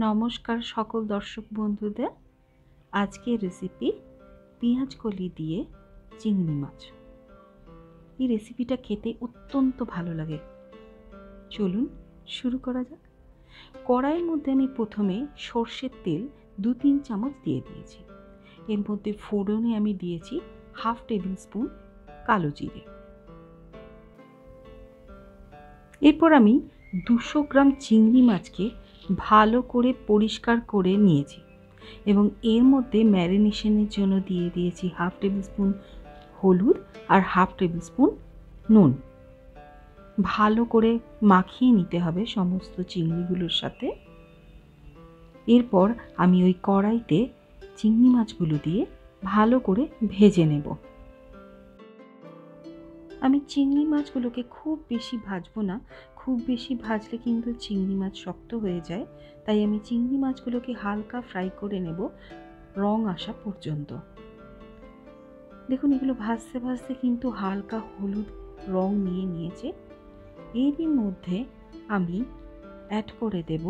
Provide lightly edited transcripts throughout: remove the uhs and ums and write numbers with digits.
নমস্কার সকল দর্শক বন্ধুদের। আজকের রেসিপি পেঁয়াজ কলি দিয়ে চিংড়ি মাছ। এই রেসিপিটা খেতে অত্যন্ত ভালো লাগে। চলুন শুরু করা যাক। কড়াইয়ের মধ্যে আমি প্রথমে সর্ষের তেল 2-3 চামচ দিয়ে দিয়েছি। এর মধ্যে ফোড়নে আমি দিয়েছি 1/2 টেবিল স্পুন কালো জিরে। এরপর আমি 200 গ্রাম চিংড়ি মাছকে ভালো করে পরিষ্কার করে নিয়েছি এবং এর মধ্যে ম্যারিনেশনের জন্য দিয়ে দিয়েছি 1/2 টেবিল স্পুন হলুদ আর 1/2 টেবিল স্পুন নুন। ভালো করে মাখিয়ে নিতে হবে সমস্ত চিংড়িগুলোর সাথে। এরপর আমি ওই কড়াইতে চিংড়ি মাছগুলো দিয়ে ভালো করে ভেজে নেব। আমি চিংড়ি মাছগুলোকে খুব বেশি ভাজবো না, খুব বেশি ভাজলে কিন্তু চিংড়ি মাছ শক্ত হয়ে যায়। তাই আমি চিংড়ি মাছগুলোকে হালকা ফ্রাই করে নেব রং আসা পর্যন্ত। দেখুন এগুলো ভাজতে ভাজতে কিন্তু হালকা হলুদ রং নিয়ে নিয়েছে। এরই মধ্যে আমি অ্যাড করে দেব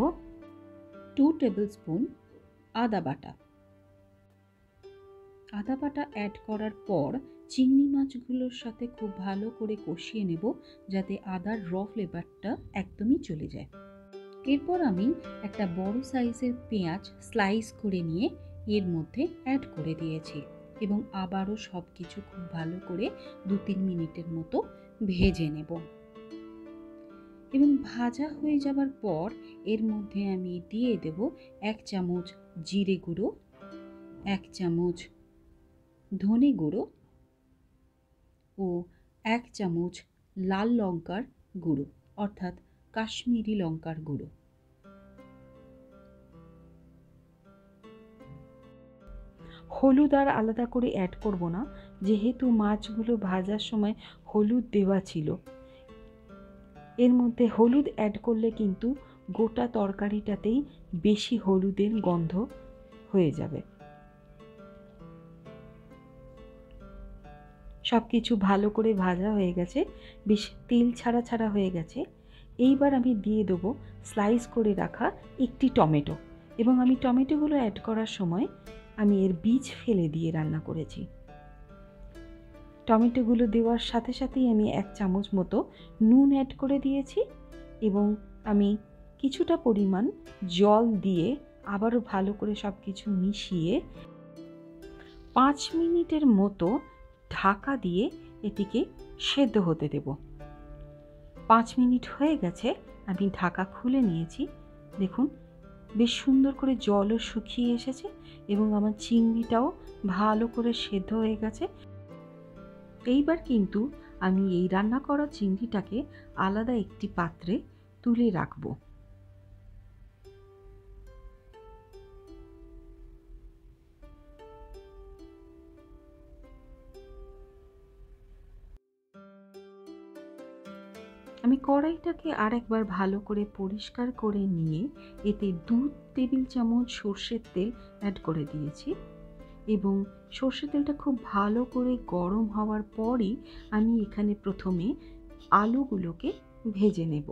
2 টেবিল স্পুন আদা বাটা। আদা বাটা অ্যাড করার পর চিংড়ি মাছগুলোর সাথে খুব ভালো করে কষিয়ে নেব যাতে আদার র ফ্লেভারটা একদমই চলে যায়। এরপর আমি একটা বড় সাইজের পেঁয়াজ স্লাইস করে নিয়ে এর মধ্যে অ্যাড করে দিয়েছি এবং আবারও সব কিছু খুব ভালো করে 2-3 মিনিটের মতো ভেজে নেব। এবং ভাজা হয়ে যাবার পর এর মধ্যে আমি দিয়ে দেব 1 চামচ জিরে গুঁড়ো, 1 চামচ ধনে গুঁড়ো ও 1 চামচ লাল লঙ্কার গুঁড়ো অর্থাৎ কাশ্মীরি লঙ্কার গুঁড়ো। হলুদ আর আলাদা করে অ্যাড করব না, যেহেতু মাছগুলো ভাজার সময় হলুদ দেওয়া ছিল। এর মধ্যে হলুদ অ্যাড করলে কিন্তু গোটা তরকারিটাতেই বেশি হলুদের গন্ধ হয়ে যাবে। সব কিছু ভালো করে ভাজা হয়ে গেছে, বেশ তেল ছাড়া ছাড়া হয়ে গেছে। এইবার আমি দিয়ে দেবো স্লাইস করে রাখা একটি টমেটো এবং আমি টমেটোগুলো অ্যাড করার সময় আমি এর বীজ ফেলে দিয়ে রান্না করেছি। টমেটোগুলো দেওয়ার সাথে সাথেই আমি 1 চামচ মতো নুন অ্যাড করে দিয়েছি এবং আমি কিছুটা পরিমাণ জল দিয়ে আবারও ভালো করে সব কিছু মিশিয়ে 5 মিনিটের মতো ঢাকা দিয়ে এটিকে সেদ্ধ হতে দেব। 5 মিনিট হয়ে গেছে, আমি ঢাকা খুলে নিয়েছি। দেখুন বেশ সুন্দর করে জলও শুকিয়ে এসেছে এবং আমার চিংড়িটাও ভালো করে সেদ্ধ হয়ে গেছে। এইবার কিন্তু আমি এই রান্না করা চিংড়িটাকে আলাদা একটি পাত্রে তুলে রাখবো। আমি কড়াইটাকে আরেকবার ভালো করে পরিষ্কার করে নিয়ে এতে 2 টেবিল চামচ সর্ষের তেল অ্যাড করে দিয়েছি এবং সর্ষের তেলটা খুব ভালো করে গরম হওয়ার পরই আমি এখানে প্রথমে আলুগুলোকে ভেজে নেব।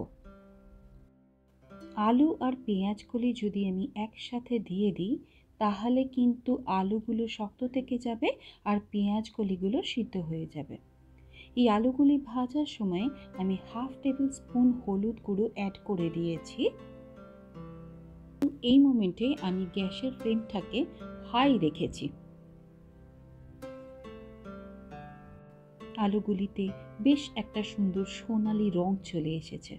আলু আর পেঁয়াজগুলি যদি আমি একসাথে দিয়ে দিই তাহলে কিন্তু আলুগুলো শক্ত থেকে যাবে আর পেঁয়াজকলিগুলো সিদ্ধ হয়ে যাবে। এই আলুগুলি ভাজার সময় আমি 1/2 টেবিল স্পুন হলুদ গুঁড়ো অ্যাড করে দিয়েছি। এই মোমেন্টে আমি গ্যাসের ফ্লেমটাকে হাই রেখেছি। আলুগুলিতে বেশ একটা সুন্দর সোনালি রং চলে এসেছে।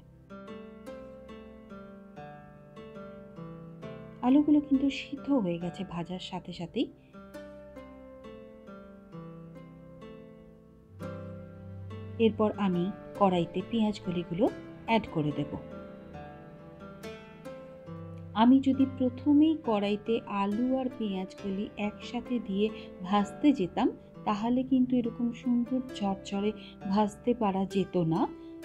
আলুগুলো কিন্তু সিদ্ধ হয়ে গেছে ভাজার সাথে সাথেই। এরপর আমি কড়াইতে পেঁয়াজকলিগুলো অ্যাড করে দেব। আমি যদি প্রথমেই কড়াইতে আলু আর পেঁয়াজকলি একসাথে দিয়ে ভাজতে যেতাম তাহলে কিন্তু এরকম সুন্দর ঝরঝরে ভাজতে পারা যেত না,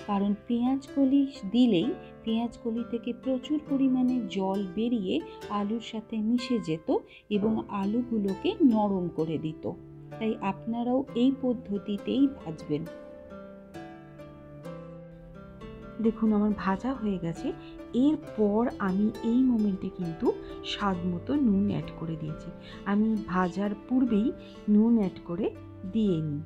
কারণ পেঁয়াজকলি দিলেই পেঁয়াজকলি থেকে প্রচুর পরিমাণে জল বেরিয়ে আলুর সাথে মিশে যেত এবং আলুগুলোকে নরম করে দিত। তাই আপনারাও এই পদ্ধতিতেই ভাজবেন। দেখুন আমার ভাজা হয়ে গেছে। এরপর আমি এই মোমেন্টে কিন্তু স্বাদ মতো নুন অ্যাড করে দিয়েছি। আমি ভাজার পূর্বেই নুন অ্যাড করে দিয়ে নিই।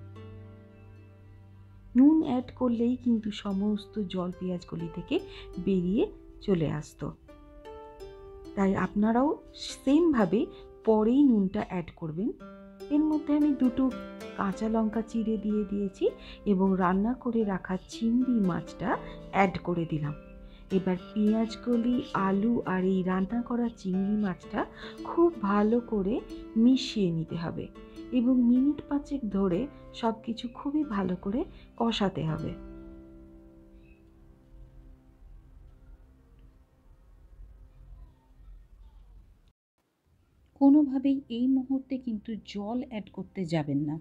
নুন অ্যাড করলেই কিন্তু সমস্ত জল পেঁয়াজকলি থেকে বেরিয়ে চলে আসতো। তাই আপনারাও সেমভাবে পরেই নুনটা অ্যাড করবেন। এর মধ্যে আমি 2টো কাঁচা লঙ্কা চিড়ে দিয়ে দিয়েছি এবং রান্না করে রাখা চিংড়ি মাছটা অ্যাড করে দিলাম। এবার পেঁয়াজকলি, আলু আর এই রান্না করা চিংড়ি মাছটা খুব ভালো করে মিশিয়ে নিতে হবে এবং মিনিট 5 ধরে সব কিছু খুবই ভালো করে কষাতে হবে। কোনোভাবেই এই মুহূর্তে কিন্তু জল অ্যাড করতে যাবেন না।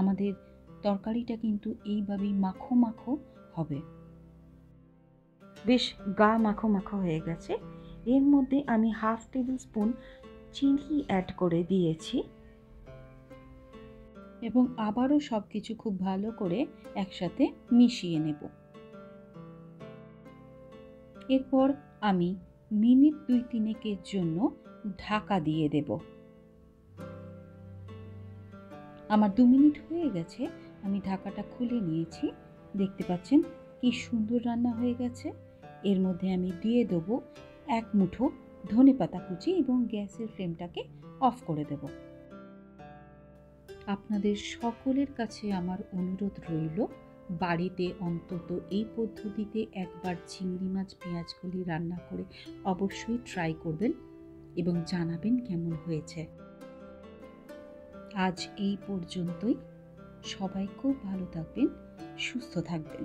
আমাদের তরকারিটা কিন্তু এইভাবেই মাখো মাখো হবে। বেশ গা মাখো মাখো হয়ে গেছে। এর মধ্যে আমি 1/2 টেবিল স্পুন চিনি অ্যাড করে দিয়েছি এবং আবারও সব কিছু খুব ভালো করে একসাথে মিশিয়ে নেব। এরপর আমি মিনিট 2-3 জন্য ঢাকা দিয়ে দেব। আমার 2 মিনিট হয়ে গেছে, আমি ঢাকাটা খুলে নিয়েছি। দেখতে পাচ্ছেন কি সুন্দর রান্না হয়ে গেছে। এর মধ্যে আমি দিয়ে দেবো 1 মুঠো ধনেপাতা কুচি এবং গ্যাসের ফ্লেমটাকে অফ করে দেব। আপনাদের সকলের কাছে আমার অনুরোধ রইল, বাড়িতে অন্তত এই পদ্ধতিতে একবার চিংড়ি মাছ পেঁয়াজকলি রান্না করে অবশ্যই ট্রাই করবেন এবং জানাবেন কেমন হয়েছে। আজ এই পর্যন্তই। সবাই খুব ভালো থাকবেন, সুস্থ থাকবেন।